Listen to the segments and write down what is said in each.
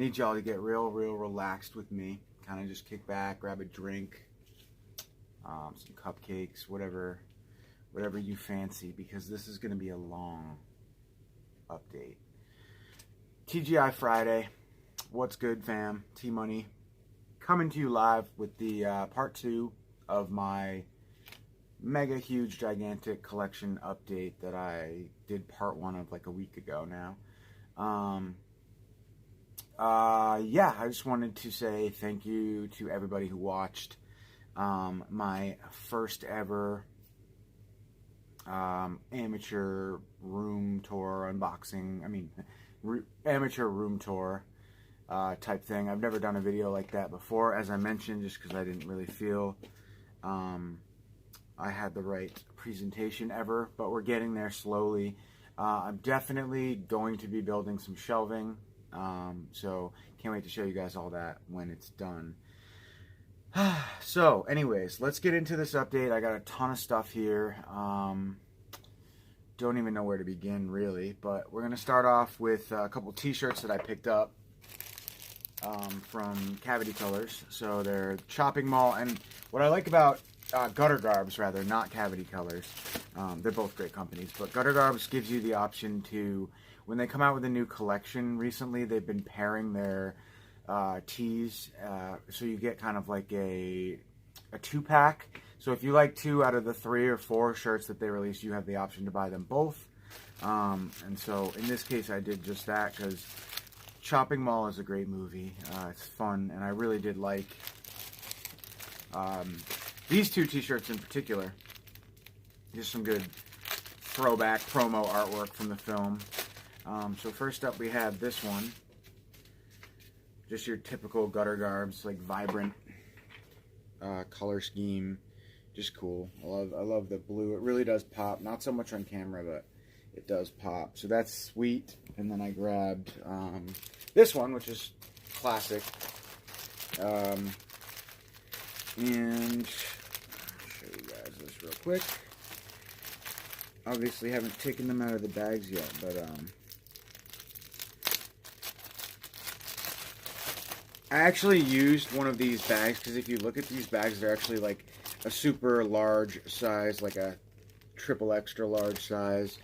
need y'all to get real relaxed with me. Kind of just kick back, grab a drink, some cupcakes, whatever you fancy, because this is going to be a long update. TGI Friday. What's good, fam? T-Money coming to you live with the part 2 of my mega huge gigantic collection update that I did part 1 of like a week ago now. Yeah, I just wanted to say thank you to everybody who watched my first ever amateur room tour unboxing. I mean, amateur room tour type thing. I've never done a video like that before, as I mentioned, just because I didn't really feel I had the right presentation ever, but we're getting there slowly. I'm definitely going to be building some shelving, so can't wait to show you guys all that when it's done. So anyways, let's get into this update. I got a ton of stuff here. Don't even know where to begin really, but we're gonna start off with a couple t-shirts that I picked up from Cavity Colors. So they're Chopping Mall, and what I like about Gutter Garbs, rather, not Cavity Colors, they're both great companies, but Gutter Garbs gives you the option to, when they come out with a new collection recently, they've been pairing their tees, so you get kind of like a 2-pack. So if you like 2 out of the 3 or 4 shirts that they release, you have the option to buy them both. And so in this case, I did just that because Chopping Mall is a great movie. It's fun, and I really did like these 2 t-shirts in particular. Just some good throwback promo artwork from the film. So first up we have this one. Just your typical Gutter Garbs, like vibrant color scheme. Just cool. I love the blue. It really does pop. Not so much on camera, but it does pop. So that's sweet. And then I grabbed this one, which is classic. And I'll show you guys this real quick. Obviously haven't taken them out of the bags yet, but I actually used one of these bags, because if you look at these bags, they're actually like a super large size, like a triple extra large size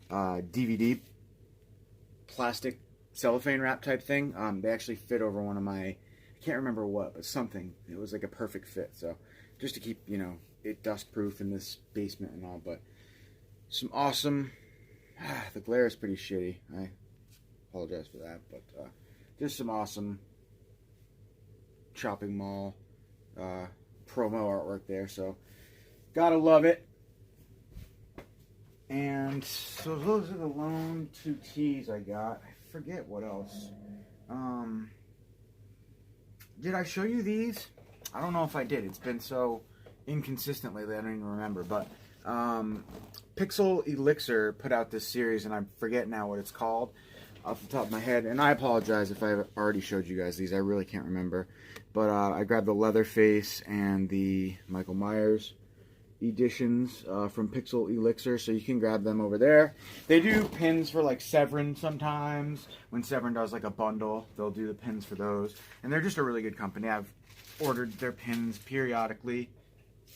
DVD plastic cellophane wrap type thing. They actually fit over one of my, I can't remember what, but something. It was like a perfect fit. So just to keep, you know, it dust proof in this basement and all. But some awesome, the glare is pretty shitty. I apologize for that, but just some awesome Chopping Mall promo artwork there. So gotta love it. And so those are the lone 2 tees I got. I forget what else. Did I show you these? I don't know if I did. It's been so inconsistent lately, I don't even remember. But Pixel Elixir put out this series, and I forget now what it's called off the top of my head. And I apologize if I've already showed you guys these. I really can't remember. But I grabbed the Leatherface and the Michael Myers editions from Pixel Elixir, so you can grab them over there. They do pins for like Severin sometimes. When Severin does like a bundle, they'll do the pins for those, and they're just a really good company. I've ordered their pins periodically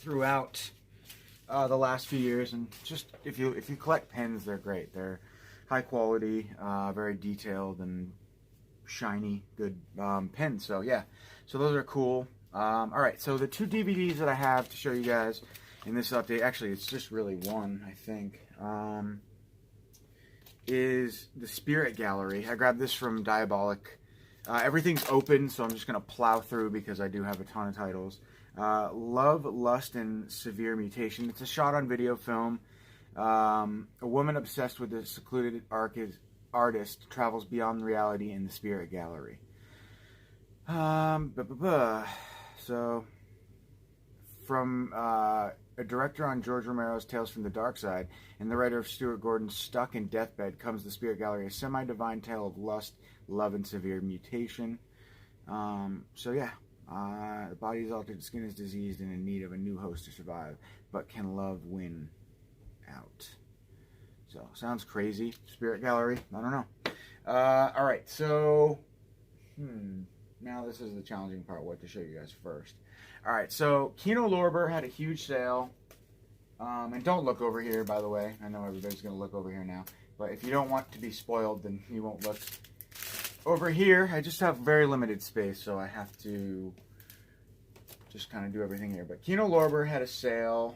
throughout the last few years, and just if you collect pins, they're great. They're high quality, very detailed and shiny, good pins. So yeah, so those are cool. All right, so the 2 DVDs that I have to show you guys in this update, actually it's just really one, I think, is the Spirit Gallery. I grabbed this from Diabolic. Everything's open, so I'm just going to plow through because I do have a ton of titles. Love, Lust, and Severe Mutation. It's a shot-on-video film. A woman obsessed with a secluded artist travels beyond reality in the Spirit Gallery. So, from a director on George Romero's Tales from the Dark Side and the writer of Stuart Gordon's Stuck in Deathbed comes the Spirit Gallery, a semi-divine tale of lust, love, and severe mutation. So yeah, the body is altered, the skin is diseased and in need of a new host to survive, but can love win out? So, sounds crazy. Spirit Gallery, I don't know. All right, so now this is the challenging part. What to show you guys first? All right, so Kino Lorber had a huge sale, and don't look over here. By the way, I know everybody's gonna look over here now, but if you don't want to be spoiled, then you won't look over here. I just have very limited space, so I have to just kind of do everything here. But Kino Lorber had a sale.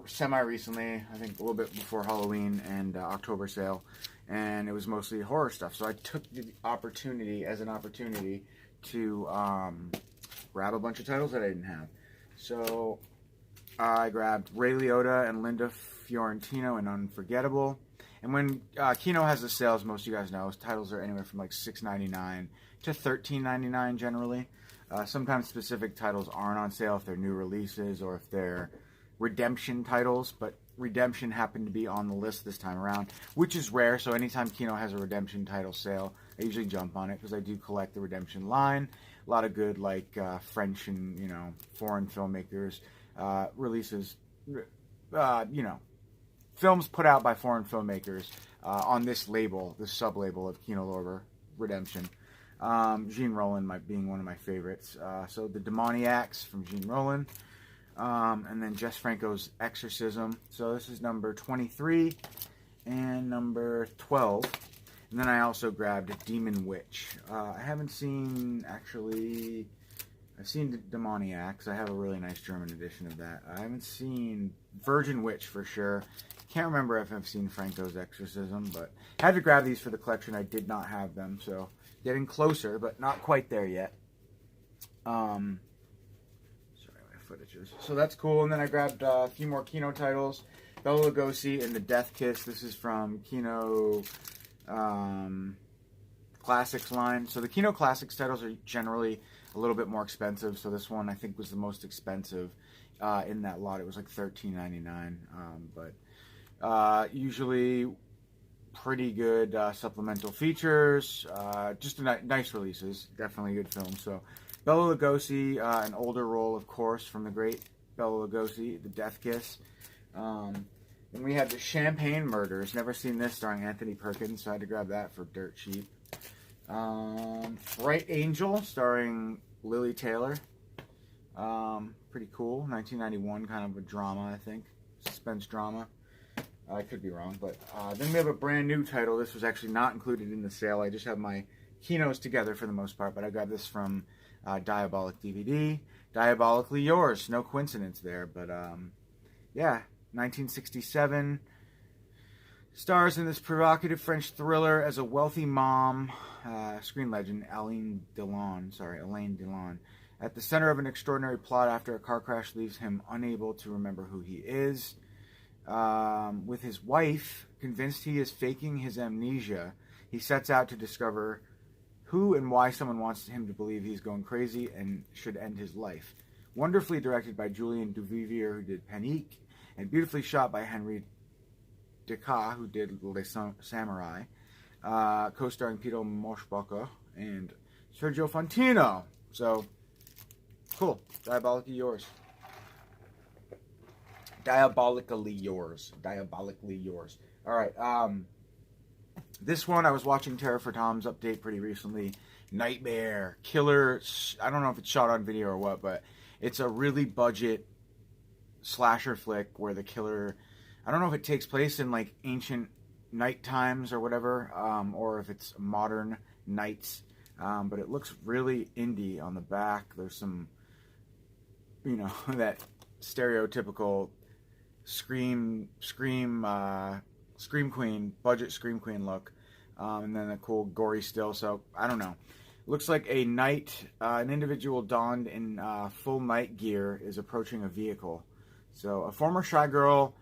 Semi-recently, I think a little bit before Halloween and October sale, and it was mostly horror stuff. So I took the opportunity to grab a bunch of titles that I didn't have. So I grabbed Ray Liotta and Linda Fiorentino in Unforgettable. And when Kino has the sales, most of you guys know, titles are anywhere from like $6.99 to $13.99 generally. Sometimes specific titles aren't on sale if they're new releases or if they're redemption titles, but redemption happened to be on the list this time around, which is rare. So anytime Kino has a redemption title sale, I usually jump on it because I do collect the redemption line. A lot of good like French and foreign filmmakers releases, films put out by foreign filmmakers on this label, this sub-label of Kino Lorber Redemption. Jean Rollin being one of my favorites. So The Demoniacs from Jean Rollin. And then Jess Franco's Exorcism. So this is number 23 and number 12. And then I also grabbed Demon Witch. I haven't seen, actually, I've seen Demoniacs. I have a really nice German edition of that. I haven't seen Virgin Witch for sure. Can't remember if I've seen Franco's Exorcism, but I had to grab these for the collection. I did not have them, so getting closer, but not quite there yet. Footages. So that's cool. And then I grabbed a few more Kino titles. Bela Lugosi and The Death Kiss. This is from Kino Classics line. So the Kino Classics titles are generally a little bit more expensive. So this one I think was the most expensive in that lot. It was like $13.99. But usually pretty good supplemental features. Just nice releases. Definitely a good film. So Bela Lugosi, an older role, of course, from the great Bela Lugosi, The Death Kiss. And we have The Champagne Murders. Never seen this, starring Anthony Perkins, so I had to grab that for dirt cheap. Bright Angel, starring Lily Taylor. Pretty cool. 1991, kind of a drama, I think. Suspense drama. I could be wrong, but then we have a brand new title. This was actually not included in the sale. I just have my Kinos together for the most part, but I got this from Diabolic DVD. Diabolically Yours. No coincidence there, but yeah, 1967. Stars in this provocative French thriller as a wealthy mom, screen legend Alain Delon. At the center of an extraordinary plot after a car crash leaves him unable to remember who he is. With his wife, convinced he is faking his amnesia, he sets out to discover who and why someone wants him to believe he's going crazy and should end his life. Wonderfully directed by Julien Duvivier, who did Panique, and beautifully shot by Henri Deca, who did Les Samurai, co-starring Peter Moschbacher and Sergio Fontino. So, cool. Diabolically Yours. Diabolically Yours. All right. This one, I was watching Terror for Tom's update pretty recently. Nightmare, killer. I don't know if it's shot on video or what, but it's a really budget slasher flick where the killer, I don't know if it takes place in like ancient night times or whatever, or if it's modern nights, but it looks really indie on the back. There's some, that stereotypical Scream Queen, budget Scream Queen look, and then a cool gory still. So I don't know. Looks like a knight, an individual donned in full night gear is approaching a vehicle. So a former shy girl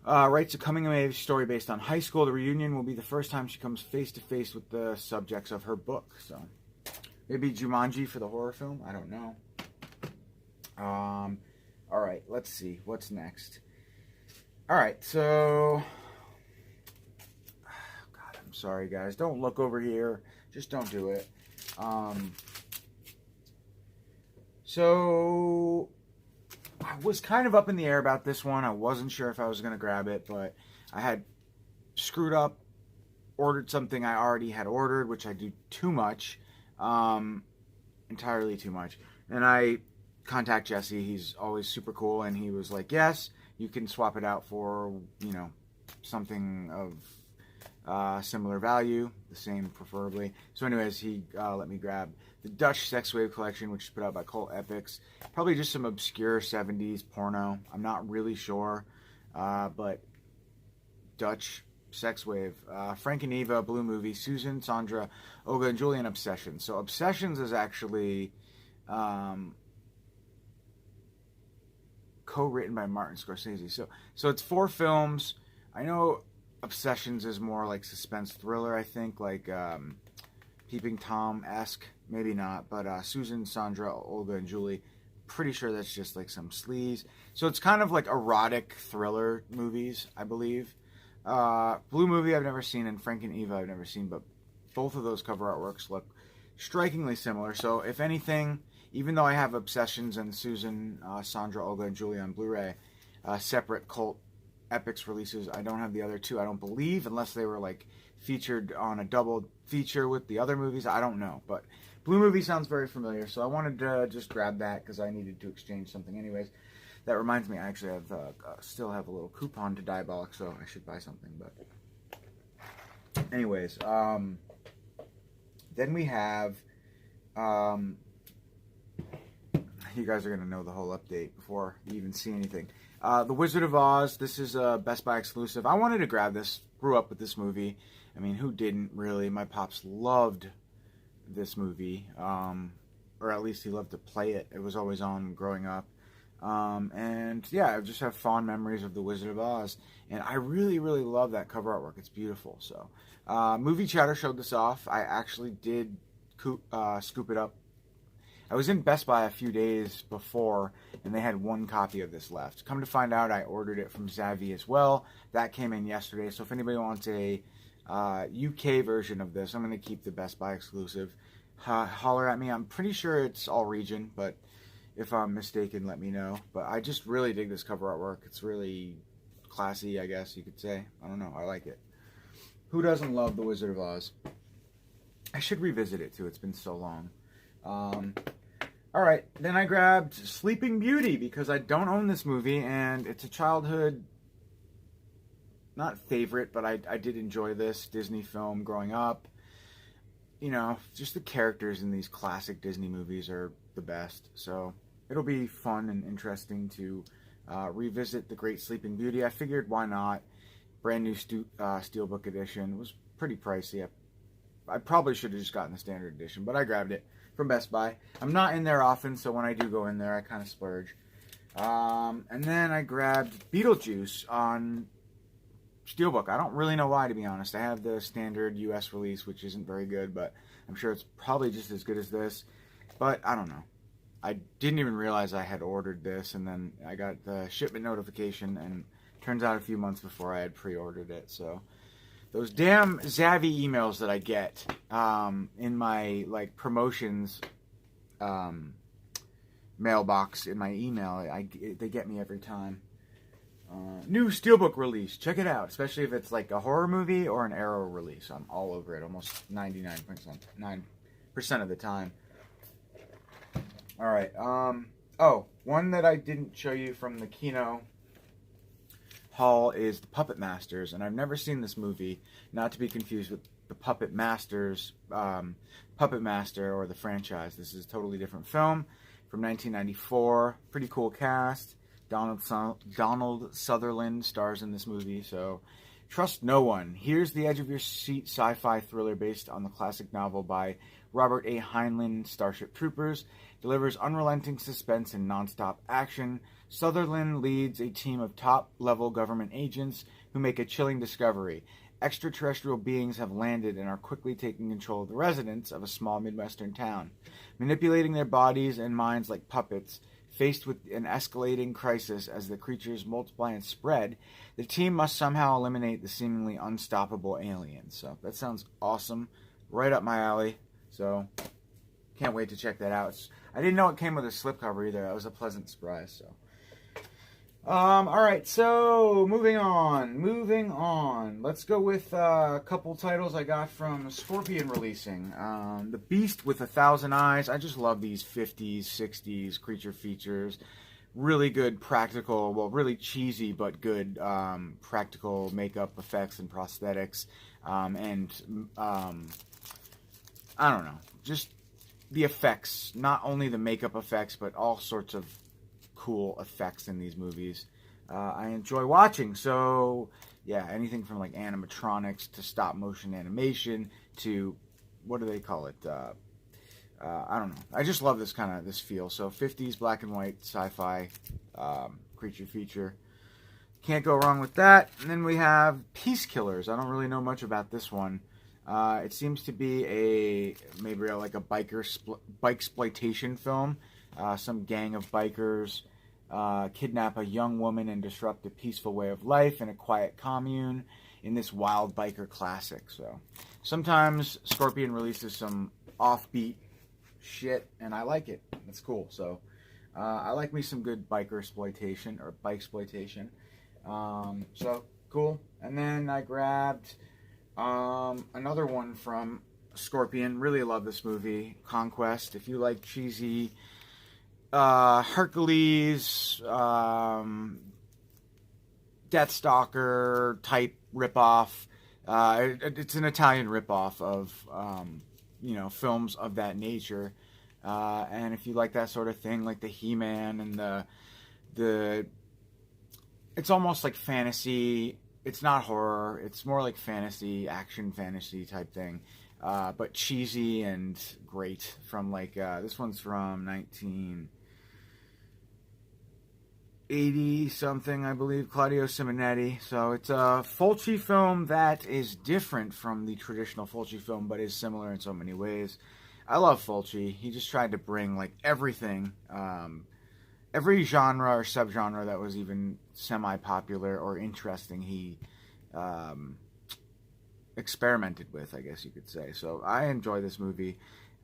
writes a coming-of-age story based on high school. The reunion will be the first time she comes face-to-face with the subjects of her book. So maybe Jumanji for the horror film. I don't know. All right, let's see. What's next? All right, so... God, I'm sorry, guys. Don't look over here. Just don't do it. So... I was kind of up in the air about this one. I wasn't sure if I was going to grab it, but I had screwed up, ordered something I already had ordered, which I do too much, entirely too much. And I contact Jesse. He's always super cool, and he was like, yes, you can swap it out for, something of similar value, the same preferably. So anyways, he let me grab the Dutch Sex Wave collection, which is put out by Cult Epics. Probably just some obscure 70s porno. I'm not really sure, but Dutch Sex Wave, Frank and Eva, Blue Movie, Susan, Sandra, Olga, and Julian, Obsessions. So Obsessions is actually co-written by Martin Scorsese. So it's 4 films. I know Obsessions is more like suspense thriller, I think, like Peeping Tom-esque. Maybe not, but Susan, Sandra, Olga, and Julie, pretty sure that's just like some sleaze. So it's kind of like erotic thriller movies, I believe. Blue Movie I've never seen, and Frank and Eva I've never seen, but both of those cover artworks look strikingly similar. So if anything, even though I have Obsessions and Susan, Sandra, Olga, and Julie on Blu-ray, separate Cult Epics releases, I don't have the other 2, I don't believe, unless they were like featured on a double feature with the other movies. I don't know, but Blue Movie sounds very familiar, so I wanted to just grab that because I needed to exchange something anyways. That reminds me, I actually have still have a little coupon to Diabolic, so I should buy something. But anyways, then we have, you guys are going to know the whole update before you even see anything. The Wizard of Oz, this is a Best Buy exclusive. I wanted to grab this, grew up with this movie. I mean, who didn't really? My pops loved this movie, or at least he loved to play it. It was always on growing up. And yeah, I just have fond memories of The Wizard of Oz, and I really, really love that cover artwork. It's beautiful. So, Movie Chatter showed this off. I actually did scoop it up. I was in Best Buy a few days before, and they had 1 copy of this left. Come to find out, I ordered it from Zavvi as well. That came in yesterday. So if anybody wants a UK version of this, I'm going to keep the Best Buy exclusive. Holler at me. I'm pretty sure it's all region, but if I'm mistaken, let me know. But I just really dig this cover artwork. It's really classy, I guess you could say. I don't know. I like it. Who doesn't love The Wizard of Oz? I should revisit it, too. It's been so long. Alright, then I grabbed Sleeping Beauty because I don't own this movie, and it's a childhood, not favorite, but I did enjoy this Disney film growing up. You know, just the characters in these classic Disney movies are the best. So it'll be fun and interesting to revisit The Great Sleeping Beauty. I figured, why not? Brand new Steelbook edition. It was pretty pricey. I probably should have just gotten the standard edition, but I grabbed it from Best Buy. I'm not in there often, so when I do go in there, I kind of splurge. And then I grabbed Beetlejuice on Steelbook. I don't really know why, to be honest. I have the standard US release, which isn't very good, but I'm sure it's probably just as good as this. But I don't know. I didn't even realize I had ordered this, and then I got the shipment notification, and turns out a few months before I had pre-ordered it. So those damn Zavvi emails that I get in my like promotions mailbox in my email, they get me every time. New Steelbook release, check it out. Especially if it's like a horror movie or an Arrow release, I'm all over it. Almost 99% of the time. All right. Oh, one that I didn't show you from the Kino haul is the Puppet Masters, and I've never seen this movie, not to be confused with the Puppet Masters, Puppet Master, or the franchise. This is a totally different film from 1994. Pretty cool cast. Donald Sutherland stars in this movie, so trust no one. Here's the edge-of-your-seat sci-fi thriller based on the classic novel by Robert A. Heinlein, Starship Troopers. Delivers unrelenting suspense and non-stop action. Sutherland leads a team of top-level government agents who make a chilling discovery. Extraterrestrial beings have landed and are quickly taking control of the residents of a small Midwestern town. Manipulating their bodies and minds like puppets, faced with an escalating crisis as the creatures multiply and spread, the team must somehow eliminate the seemingly unstoppable aliens. So that sounds awesome. Right up my alley. So can't wait to check that out. I didn't know it came with a slipcover either. That was a pleasant surprise. So All right, so moving on. Let's go with a couple titles I got from Scorpion releasing. The Beast with 1,000 Eyes. I just love these 50s, 60s creature features. Really good practical, well, really cheesy but good practical makeup effects and prosthetics. I don't know, just the effects, not only the makeup effects, but all sorts of cool effects in these movies. I enjoy watching. So, yeah, anything from like animatronics to stop motion animation to what do they call it? I don't know. I just love this feel. So 50s black and white sci-fi creature feature. Can't go wrong with that. And then we have Peace Killers. I don't really know much about this one. It seems to be like a bike exploitation film. Some gang of bikers kidnap a young woman and disrupt a peaceful way of life in a quiet commune in this wild biker classic. So sometimes Scorpion releases some offbeat shit, and I like it. It's cool. So I like me some good biker exploitation or bike exploitation. So cool. And then I grabbed another one from Scorpion. Really love this movie, Conquest. If you like cheesy Hercules, Deathstalker type ripoff. It's an Italian ripoff of films of that nature. And if you like that sort of thing, like the He-Man and the it's almost like fantasy. It's not horror. It's more like fantasy, action fantasy type thing. But cheesy and great. From like this one's from 1980 something, I believe. Claudio Simonetti. So it's a Fulci film that is different from the traditional Fulci film, but is similar in so many ways. I love Fulci. He just tried to bring like everything. Every genre or subgenre that was even semi-popular or interesting, he experimented with, I guess you could say. So I enjoy this movie.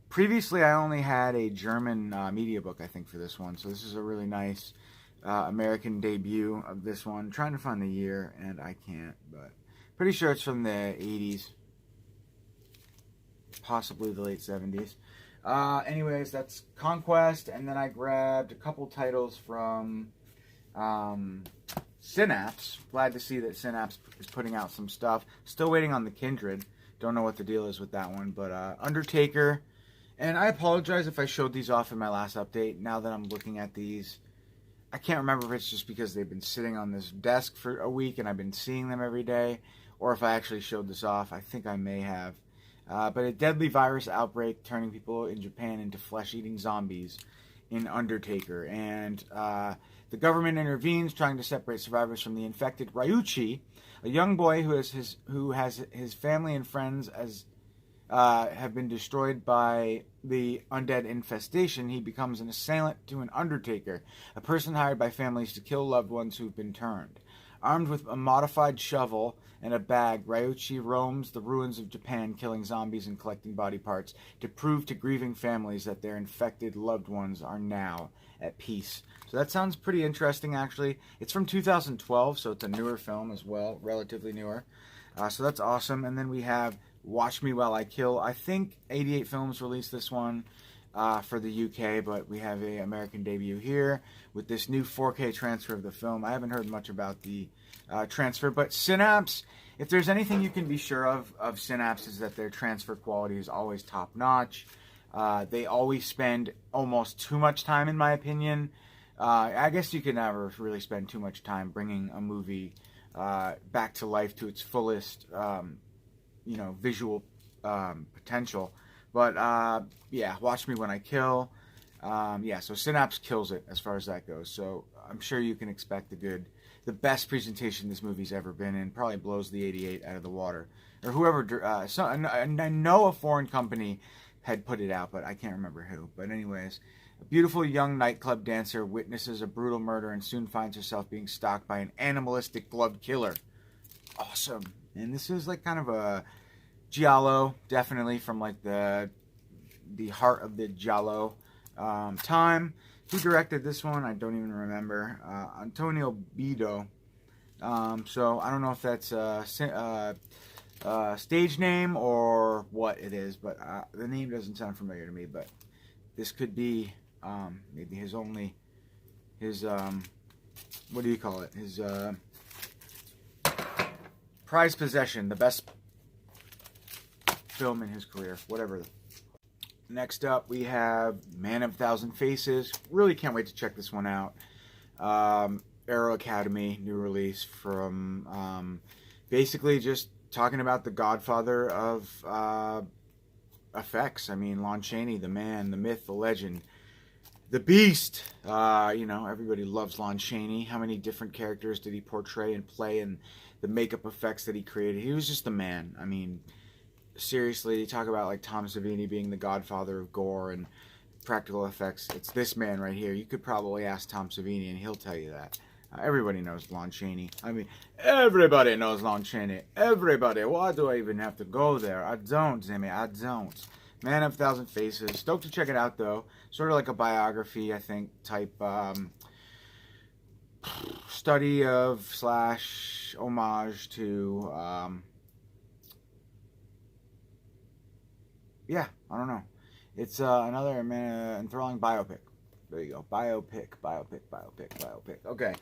Previously, I only had a German media book, I think, for this one. So this is a really nice American debut of this one. I'm trying to find the year, and I can't, but pretty sure it's from the 80s. Possibly the late 70s. Anyways, that's Conquest, and then I grabbed a couple titles from Synapse. Glad to see that Synapse is putting out some stuff. Still waiting on the Kindred. Don't know what the deal is with that one, but Undertaker. And I apologize if I showed these off in my last update. Now that I'm looking at these, I can't remember if it's just because they've been sitting on this desk for a week and I've been seeing them every day, or if I actually showed this off. I think I may have. But a deadly virus outbreak turning people in Japan into flesh-eating zombies in Undertaker. And the government intervenes, trying to separate survivors from the infected. Ryuichi, a young boy who has his family and friends have been destroyed by the undead infestation. He becomes an assailant to an Undertaker, a person hired by families to kill loved ones who've been turned. Armed with a modified shovel and a bag, Ryuichi roams the ruins of Japan, killing zombies and collecting body parts to prove to grieving families that their infected loved ones are now at peace. So that sounds pretty interesting, actually. It's from 2012, so it's a newer film as well, relatively newer. So that's awesome. And then we have Watch Me While I Kill. I think 88 Films released this one for the UK, but we have an American debut here with this new 4K transfer of the film. I haven't heard much about the transfer, but Synapse, if there's anything you can be sure of Synapse, is that their transfer quality is always top notch. They always spend almost too much time, in my opinion. I guess you can never really spend too much time bringing a movie back to life to its fullest, visual potential. But yeah, Watch Me When I Kill. So Synapse kills it as far as that goes. So I'm sure you can expect the best presentation this movie's ever been in. Probably blows the 88 out of the water, or whoever. I know a foreign company had put it out, but I can't remember who. But anyways, a beautiful young nightclub dancer witnesses a brutal murder and soon finds herself being stalked by an animalistic gloved killer. Awesome. And this is like kind of a giallo, definitely from like the heart of the giallo time. Who directed this one? I don't even remember. Antonio Bido. So I don't know if that's stage name or what it is, but the name doesn't sound familiar to me. But this could be maybe his what do you call it? His prized possession, the best film in his career, whatever. Next up, we have Man of a Thousand Faces. Really can't wait to check this one out. Arrow Academy, new release from basically just talking about the godfather of effects. I mean, Lon Chaney, the man, the myth, the legend, the beast. Everybody loves Lon Chaney. How many different characters did he portray and play, and the makeup effects that he created? He was just the man. I mean, seriously, talk about like Tom Savini being the godfather of gore and practical effects. It's this man right here. You could probably ask Tom Savini and he'll tell you that. Everybody knows Lon Chaney. I mean, everybody knows Lon Chaney. Everybody. Why do I even have to go there? I don't, Zimmy. I don't. Man of a Thousand Faces. Stoked to check it out, though. Sort of like a biography, I think, type study of / homage to, yeah, I don't know. It's another enthralling biopic. There you go. Biopic. Okay.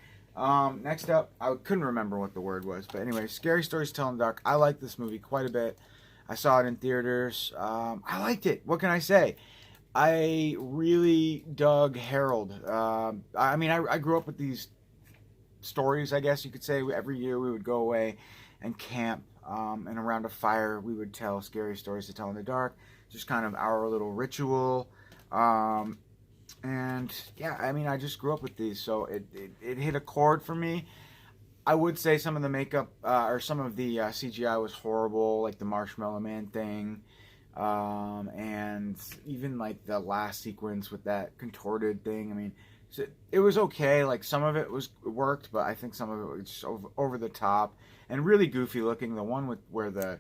Next up, I couldn't remember what the word was, but anyway, Scary Stories to Tell in the Dark. I like this movie quite a bit. I saw it in theaters. I liked it. What can I say? I really dug Harold. I grew up with these stories, I guess you could say. Every year we would go away and camp, and around a fire we would tell scary stories to tell in the dark. Just kind of our little ritual. And yeah, I mean, I just grew up with these, so it hit a chord for me. I would say some of the makeup or some of the CGI was horrible, like the Marshmallow Man thing, and even like the last sequence with that contorted thing. I mean, so it was okay. Like some of it worked, but I think some of it was just over the top and really goofy looking. The one where the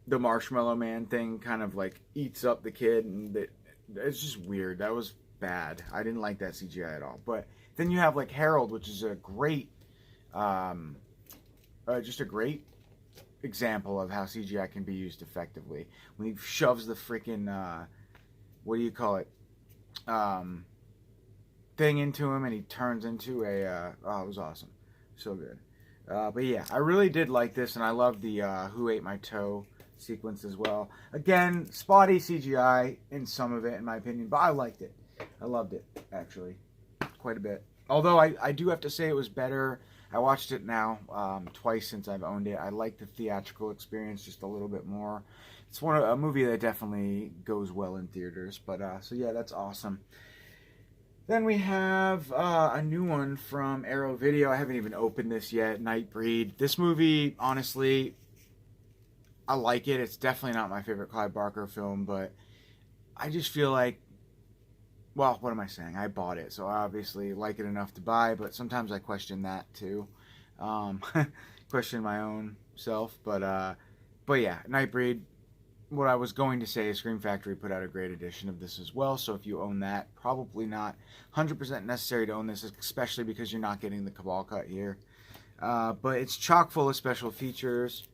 Marshmallow Man thing kind of like eats up the kid, and it's just weird. That was bad. I didn't like that CGI at all. But then you have like Harold, which is a great, just a great example of how CGI can be used effectively. When he shoves the freaking, what do you call it, thing into him, and he turns into it was awesome. So good. But yeah, I really did like this, and I love the Who Ate My Toe sequence as well. Again, spotty CGI in some of it, in my opinion, but I liked it. I loved it, actually, quite a bit. Although I do have to say it was better. I watched it now twice since I've owned it. I like the theatrical experience just a little bit more. It's a movie that definitely goes well in theaters. But so yeah, that's awesome. Then we have a new one from Arrow Video. I haven't even opened this yet. Nightbreed. This movie, honestly, I like it. It's definitely not my favorite Clive Barker film, but I just feel like, well, what am I saying? I bought it, so I obviously like it enough to buy, but sometimes I question that too. Question my own self, but yeah, Nightbreed. What I was going to say is Scream Factory put out a great edition of this as well, so if you own that, probably not 100% necessary to own this, especially because you're not getting the Cabal cut here. But it's chock full of special features.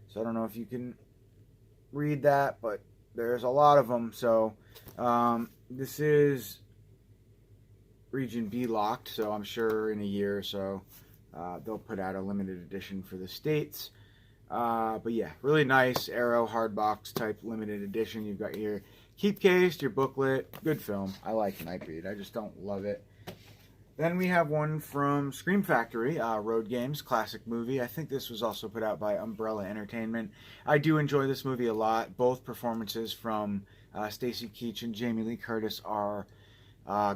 So I don't know if you can read that, but there's a lot of them. So this is Region B locked, so I'm sure in a year or so they'll put out a limited edition for the States. But yeah, really nice Arrow hardbox type limited edition. You've got your keep case, your booklet. Good film. I like Nightbreed. I just don't love it. Then we have one from Scream Factory, Road Games, classic movie. I think this was also put out by Umbrella Entertainment. I do enjoy this movie a lot. Both performances from Stacy Keach and Jamie Lee Curtis are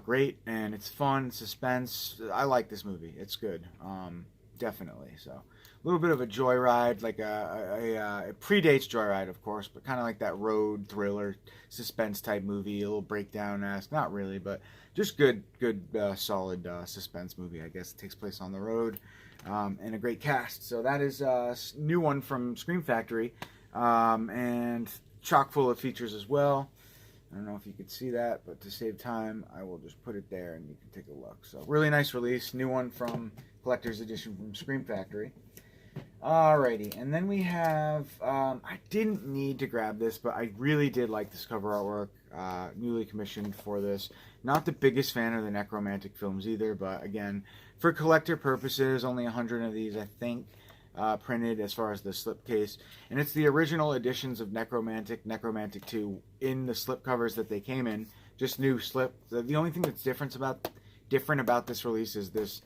great, and it's fun, suspense. I like this movie. It's good, definitely. So a little bit of a joyride, like it predates Joyride, of course, but kind of like that road thriller suspense type movie, a little breakdown-esque. Not really, but just good, solid suspense movie, I guess. It takes place on the road, and a great cast. So that is a new one from Scream Factory, and chock full of features as well. I don't know if you could see that, but to save time, I will just put it there and you can take a look. So, really nice release. New one from Collector's Edition from Scream Factory. Alrighty, and then we have, I didn't need to grab this, but I really did like this cover artwork, newly commissioned for this. Not the biggest fan of the Necromantic films either, but again, for collector purposes, only 100 of these, I think, printed as far as the slipcase. And it's the original editions of Necromantic, Necromantic 2, in the slipcovers that they came in, just new slip. The only thing that's different about this release is this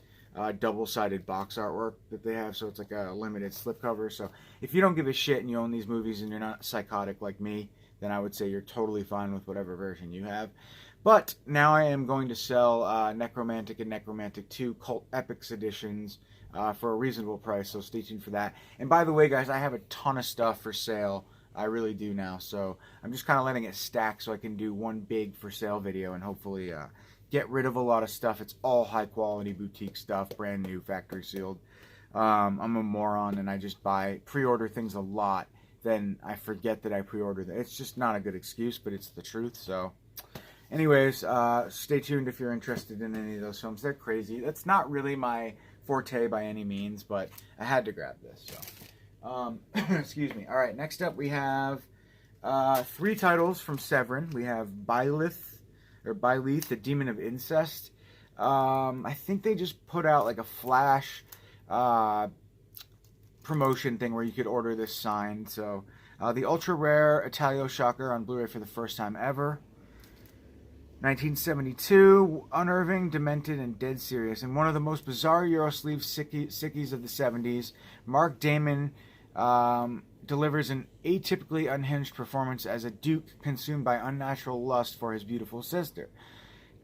double-sided box artwork that they have, so it's like a limited slipcover. So if you don't give a shit and you own these movies and you're not psychotic like me, then I would say you're totally fine with whatever version you have. But now I am going to sell Necromantic and Necromantic 2 Cult Epics editions for a reasonable price, so stay tuned for that. And by the way, guys, I have a ton of stuff for sale. I really do now, so I'm just kind of letting it stack so I can do one big for sale video and hopefully get rid of a lot of stuff. It's all high quality boutique stuff, brand new, factory sealed. I'm a moron and I just pre-order things a lot. Then I forget that I pre-ordered them. It's just not a good excuse, but it's the truth. So anyways, stay tuned if you're interested in any of those films. They're crazy. That's not really my forte by any means, but I had to grab this. So excuse me. All right, next up we have 3 titles from Severin. We have Byleth, the Demon of Incest. I think they just put out like a flash promotion thing where you could order this signed. So the ultra rare Italio Shocker on Blu-ray for the first time ever. 1972, unnerving, demented, and dead serious. And one of the most bizarre Eurosleeve sickies of the 70s, Mark Damon delivers an atypically unhinged performance as a duke consumed by unnatural lust for his beautiful sister.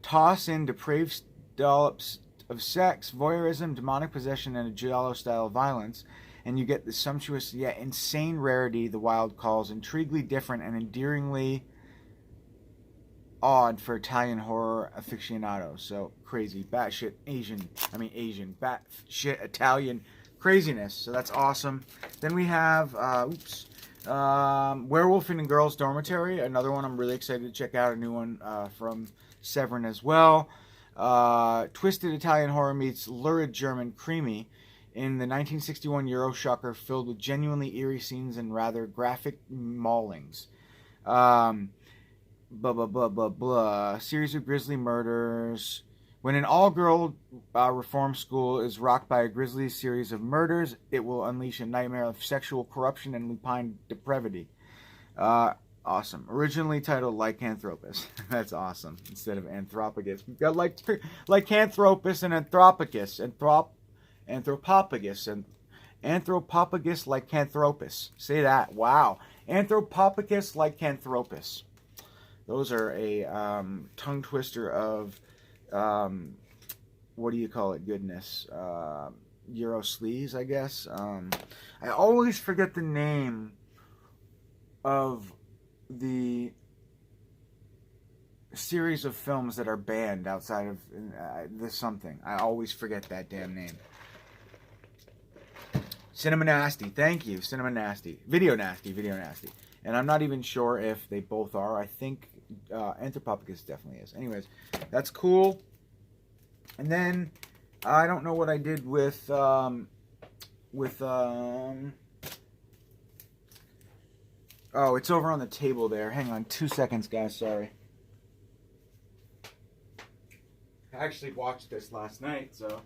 Toss in depraved dollops of sex, voyeurism, demonic possession, and a giallo-style violence, and you get the sumptuous yet insane rarity the Wild calls intriguingly different and endearingly odd for Italian horror aficionados. So crazy, batshit batshit Italian craziness. So that's awesome. Then we have Werewolf in a Girls Dormitory, another one I'm really excited to check out, a new one from Severin as well. Twisted Italian horror meets lurid German creamy in the 1961 Euro Shocker filled with genuinely eerie scenes and rather graphic maulings. Series of grisly murders. When an all-girl reform school is rocked by a grisly series of murders, it will unleash a nightmare of sexual corruption and lupine depravity. Awesome. Originally titled Lycanthropus. That's awesome. Instead of Anthropophagus. We've got Lycanthropus and Anthropophagus. Anthropophagus and Anthropophagus Lycanthropus. Say that. Wow. Anthropophagus Lycanthropus. Those are a tongue twister of what do you call it? Goodness. Eurosleeves, I guess. I always forget the name of the series of films that are banned outside of this something. I always forget that damn name. Cinema Nasty. Thank you. Cinema Nasty. Video Nasty. And I'm not even sure if they both are. I think Anthropophagus definitely is. Anyways, that's cool. And then I don't know what I did with oh, it's over on the table there. Hang on 2 seconds, guys. Sorry. I actually watched this last night, so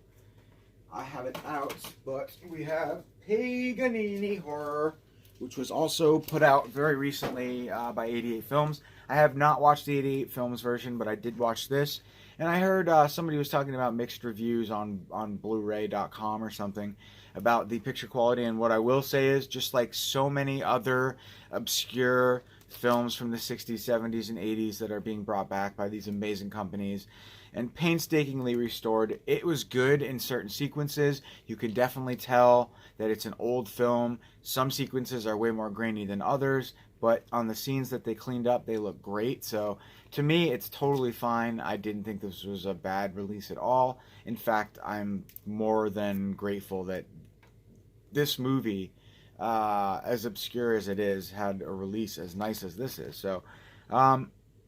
I have it out. But we have Paganini Horror, which was also put out very recently by 88 Films. I have not watched the 88 Films version, but I did watch this. And I heard somebody was talking about mixed reviews on Blu-ray.com or something about the picture quality. And what I will say is, just like so many other obscure films from the 60s, 70s, and 80s that are being brought back by these amazing companies and painstakingly restored, it was good in certain sequences. You can definitely tell that it's an old film. Some sequences are way more grainy than others, but on the scenes that they cleaned up, they look great. So to me, it's totally fine. I didn't think this was a bad release at all. In fact, I'm more than grateful that this movie, as obscure as it is, had a release as nice as this is. So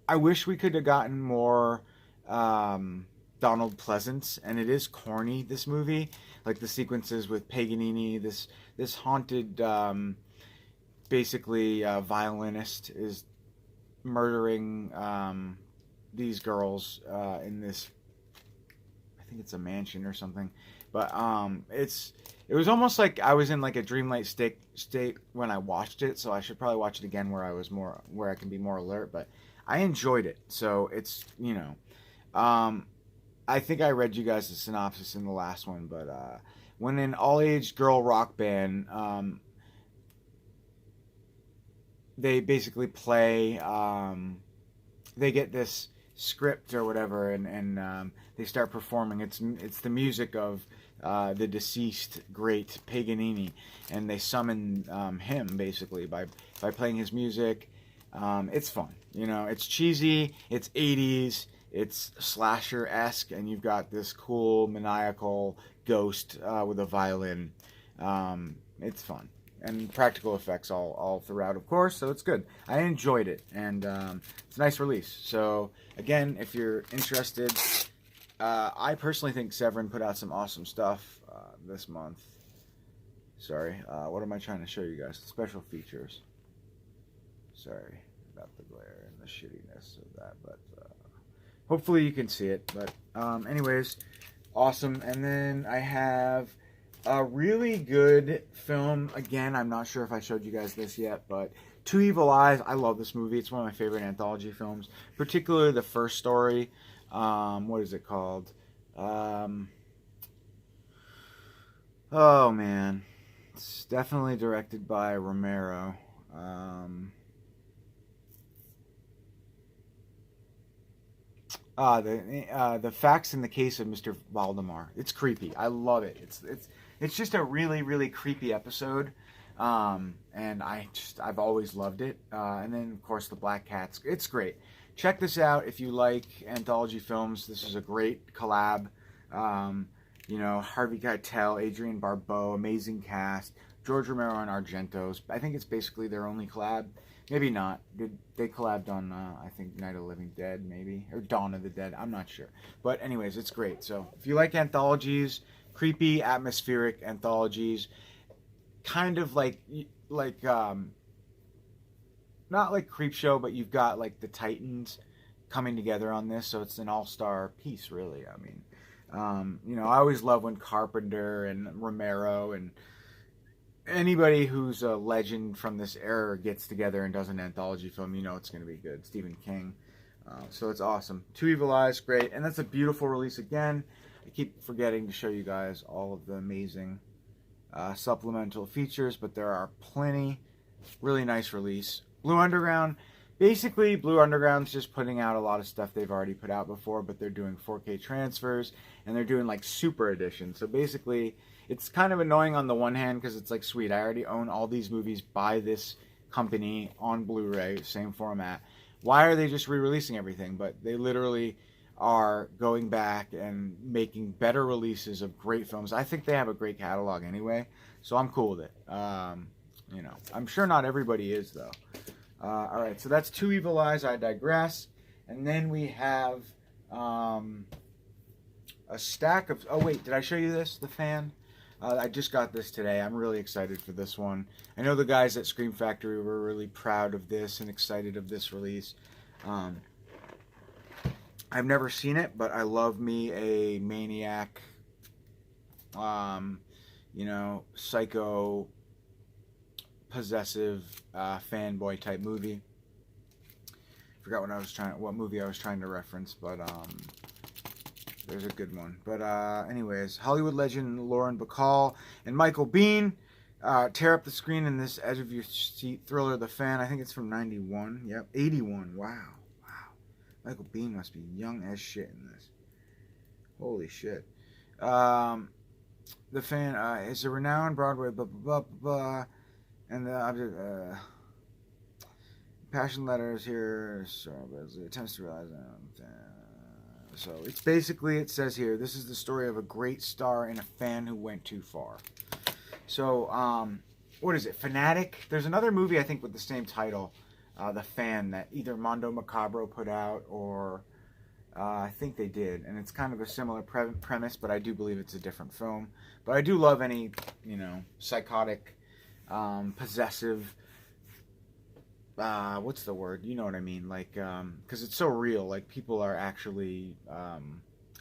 I wish we could have gotten more Donald Pleasance, and it is corny, this movie. Like the sequences with Paganini, this haunted, basically violinist is murdering these girls in this, I think it's a mansion or something. But it was almost like I was in like a dreamlike state when I watched it, so I should probably watch it again where I can be more alert. But I enjoyed it, so it's, you know, I think I read you guys the synopsis in the last one, but when an all-age girl rock band, they basically play, they get this script or whatever, and they start performing. It's the music of the deceased great Paganini, and they summon him basically by playing his music. It's fun, you know. It's cheesy. It's 80s. It's slasher-esque, and you've got this cool maniacal ghost with a violin. It's fun. And practical effects all throughout, of course, so it's good. I enjoyed it, and it's a nice release. So, again, if you're interested, I personally think Severin put out some awesome stuff this month. Sorry, what am I trying to show you guys? The special features. Sorry about the glare and the shittiness of that, but hopefully you can see it. But anyways, awesome. And then I have a really good film. Again, I'm not sure if I showed you guys this yet, but Two Evil Eyes. I love this movie. It's one of my favorite anthology films, particularly the first story. What is it called? Oh man, it's definitely directed by Romero. The Facts in the Case of Mr. Valdemar. It's creepy. I love it. It's just a really, really creepy episode. And I've always loved it. And then of course the Black Cats. It's great. Check this out if you like anthology films. This is a great collab. You know, Harvey Keitel, Adrienne Barbeau, amazing cast. George Romero and Argentos. I think it's basically their only collab. Maybe not. They collabed on, I think, Night of the Living Dead, maybe? Or Dawn of the Dead. I'm not sure. But anyways, it's great. So if you like anthologies, creepy, atmospheric anthologies, kind of like not like Creepshow, but you've got like the Titans coming together on this. So it's an all-star piece, really. I mean, you know, I always love when Carpenter and Romero and anybody who's a legend from this era gets together and does an anthology film. You know it's going to be good. Stephen King. So it's awesome. Two Evil Eyes, great. And that's a beautiful release again. I keep forgetting to show you guys all of the amazing supplemental features, but there are plenty. Really nice release. Blue Underground. Basically, Blue Underground's just putting out a lot of stuff they've already put out before, but they're doing 4K transfers, and they're doing like super editions. So basically, it's kind of annoying on the one hand because it's like, sweet, I already own all these movies by this company on Blu-ray, same format. Why are they just re-releasing everything? But they literally are going back and making better releases of great films. I think they have a great catalog anyway, so I'm cool with it. You know, I'm sure not everybody is, though. All right, so that's Two Evil Eyes, I digress. And then we have a stack of... Oh, wait, did I show you this, The Fan? I just got this today. I'm really excited for this one. I know the guys at Scream Factory were really proud of this and excited of this release. I've never seen it, but I love me a maniac, you know, psycho, possessive, fanboy type movie. Forgot what movie I was trying to reference, but there's a good one. But anyways, Hollywood legend Lauren Bacall and Michael Biehn tear up the screen in this edge of your seat thriller, The Fan. I think it's from 91. Yep, 81. Wow. Michael Biehn must be young as shit in this. Holy shit. The Fan is a renowned Broadway blah blah blah blah, and the passion letters here. Sorry, but it attempts to realize. So it's basically, it says here, this is the story of a great star and a fan who went too far. So what is it? Fanatic. There's another movie I think with the same title. The Fan that either Mondo Macabro put out or I think they did. And it's kind of a similar premise, but I do believe it's a different film. But I do love any, psychotic, possessive, what's the word? You know what I mean? Like, because it's so real. Like, people are actually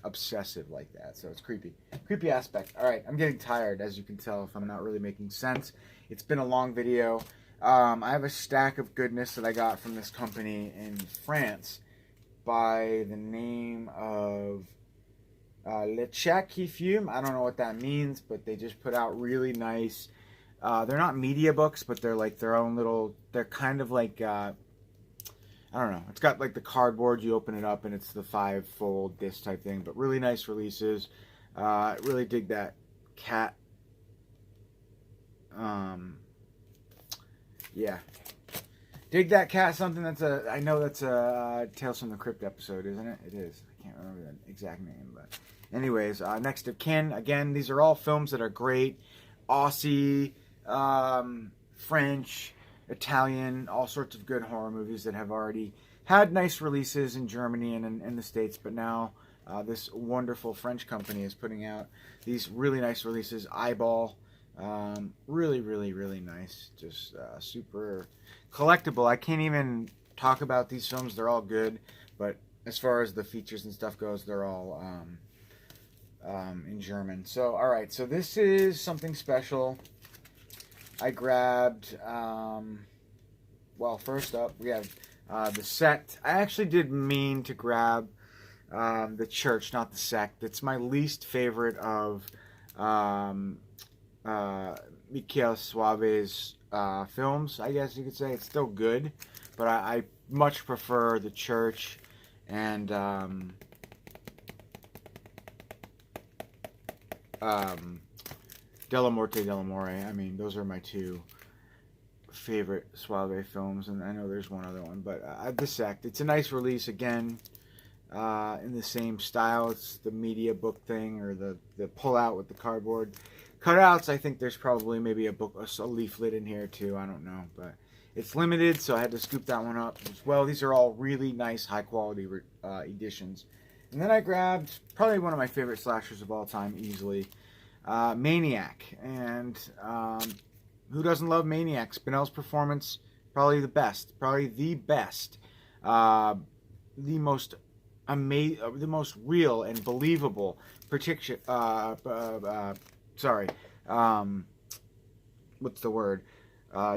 obsessive like that. So it's creepy. Creepy aspect. All right, I'm getting tired, as you can tell, if I'm not really making sense. It's been a long video. I have a stack of goodness that I got from this company in France by the name of Le Chat qui Fume. I don't know what that means, but they just put out really nice. They're not media books, but they're like their own little. They're kind of like I don't know. It's got like the cardboard. You open it up, and it's the 5-fold disc type thing. But really nice releases. Really dig that cat. Yeah. Dig that cat. Something that's I know that's a Tales from the Crypt episode, isn't it? It is. I can't remember the exact name, but anyways, Next of Kin. Again, these are all films that are great. Aussie, French, Italian, all sorts of good horror movies that have already had nice releases in Germany and in the States, but now this wonderful French company is putting out these really nice releases. Eyeball, really, really, really nice. Just super collectible. I can't even talk about these films. They're all good, but as far as the features and stuff goes, they're all in German. So, all right. So this is something special. I grabbed, well, first up, we have the Sect. I actually did mean to grab the Church, not the Sect. It's my least favorite of Michele Soave's films, I guess you could say. It's still good, but I much prefer the Church and Della Morte dell'Amore. I mean, those are my two favorite Soave films, and I know there's one other one, but The Sect. It's a nice release, again, in the same style. It's the media book thing, or the pull-out with the cardboard cutouts. I think there's probably maybe a leaflet in here, too. I don't know, but it's limited, so I had to scoop that one up as well. These are all really nice, high-quality editions. And then I grabbed probably one of my favorite slashers of all time, easily, Maniac. And who doesn't love Maniac? Spinell's performance, probably the best. Probably the best. The most real and believable what's the word?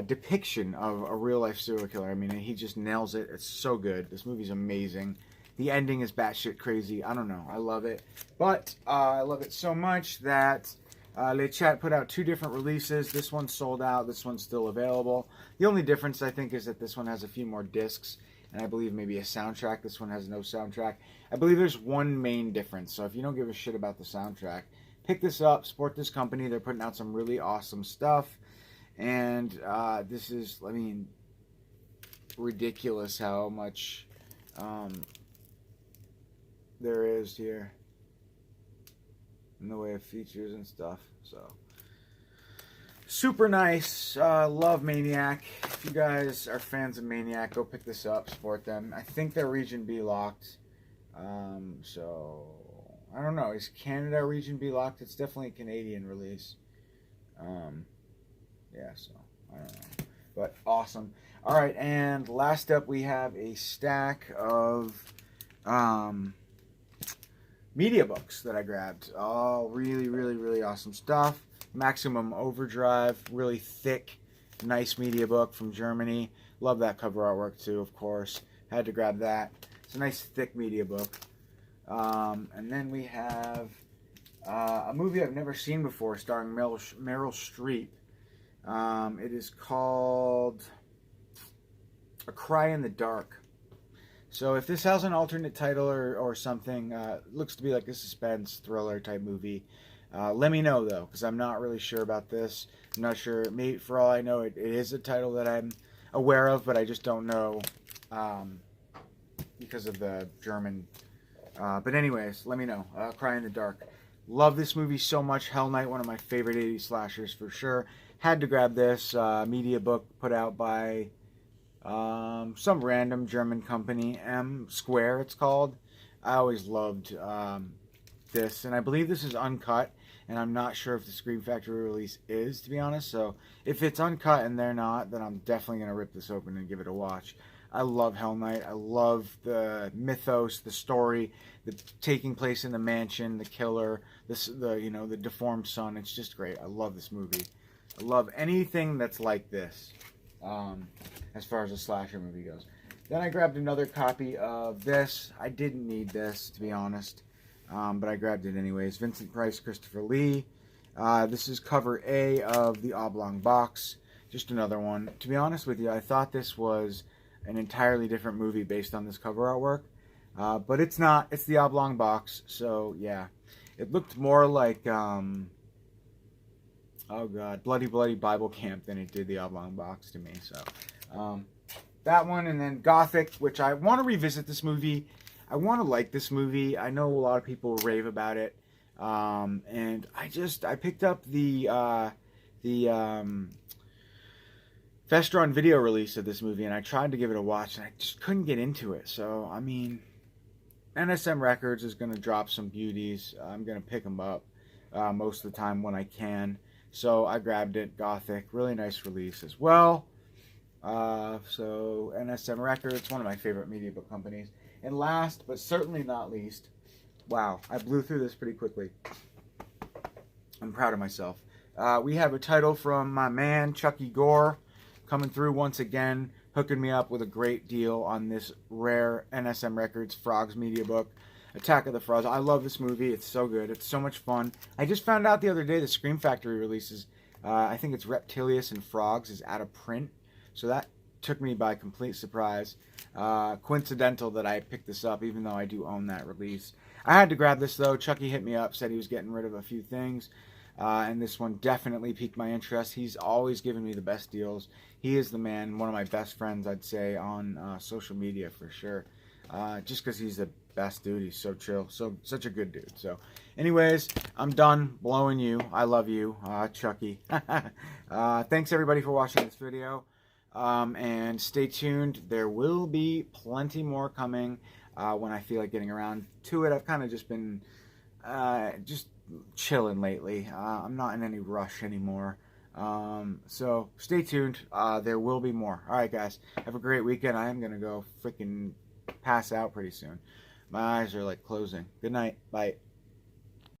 Depiction of a real-life serial killer. I mean, he just nails it. It's so good. This movie's amazing. The ending is batshit crazy. I don't know. I love it. But I love it so much that Le Chat put out 2 different releases. This one's sold out. This one's still available. The only difference, I think, is that this one has a few more discs, and I believe maybe a soundtrack. This one has no soundtrack. I believe there's one main difference. So if you don't give a shit about the soundtrack, pick this up. Support this company. They're putting out some really awesome stuff. And this is, I mean, ridiculous how much there is here in the way of features and stuff. So super nice. Love Maniac. If you guys are fans of Maniac, go pick this up, support them. I think they're Region B locked. So I don't know, is Canada Region B locked? It's definitely a Canadian release. Yeah, so I don't know, but awesome. All right, and last up we have a stack of media books that I grabbed. All really, really, really awesome stuff. Maximum Overdrive, really thick, nice media book from Germany. Love that cover artwork too, of course. Had to grab that. It's a nice thick media book. And then we have a movie I've never seen before starring Meryl Streep. It is called A Cry in the Dark. So if this has an alternate title or something, looks to be like a suspense thriller type movie, let me know though, because I'm not really sure about this. I'm not sure. Maybe, for all I know, it is a title that I'm aware of, but I just don't know because of the German. But anyways, let me know. Cry in the Dark. Love this movie so much. Hell Night, one of my favorite 80s slashers for sure. Had to grab this media book put out by Some random German company, M Square it's called. I always loved this, and I believe this is uncut, and I'm not sure if the Scream Factory release is, to be honest. So if it's uncut and they're not, then I'm definitely gonna rip this open and give it a watch. I love Hell Night. I love the mythos, the story, the taking place in the mansion, the killer, the deformed son. It's just great. I love this movie. I love anything that's like this, as far as a slasher movie goes. Then I grabbed another copy of this. I didn't need this, to be honest, but I grabbed it anyways. Vincent Price, Christopher Lee. This is cover A of the Oblong Box. Just another one. To be honest with you, I thought this was an entirely different movie based on this cover artwork, but it's not. It's the Oblong Box, so yeah. It looked more like, oh god, Bloody Bloody Bible Camp than it did the Oblong Box to me, so that one. And then Gothic, which I want to revisit this movie. I want to like this movie. I know a lot of people rave about it, and I picked up the Vestron video release of this movie, and I tried to give it a watch, and I just couldn't get into it. So, I mean, NSM Records is going to drop some beauties. I'm going to pick them up most of the time when I can. So, I grabbed it. Gothic. Really nice release as well. So, NSM Records, one of my favorite media book companies. And last, but certainly not least, wow, I blew through this pretty quickly. I'm proud of myself. We have a title from my man, Chucky Gore, coming through once again, hooking me up with a great deal on this rare NSM Records Frogs media book, Attack of the Frogs. I love this movie. It's so good. It's so much fun. I just found out the other day the Scream Factory releases, I think it's Reptilius and Frogs, is out of print. So that took me by complete surprise. Coincidental that I picked this up, even though I do own that release. I had to grab this, though. Chucky hit me up, said he was getting rid of a few things. And this one definitely piqued my interest. He's always given me the best deals. He is the man, one of my best friends, I'd say, on social media for sure. Just because he's the best dude. He's so chill. Such a good dude. So, anyways, I'm done blowing you. I love you, Chucky. Thanks, everybody, for watching this video. And stay tuned. There will be plenty more coming when I feel like getting around to it. I've kind of just been just chilling lately. I'm not in any rush anymore. So stay tuned. There will be more. Alright, guys. Have a great weekend. I am going to go freaking pass out pretty soon. My eyes are like closing. Good night. Bye.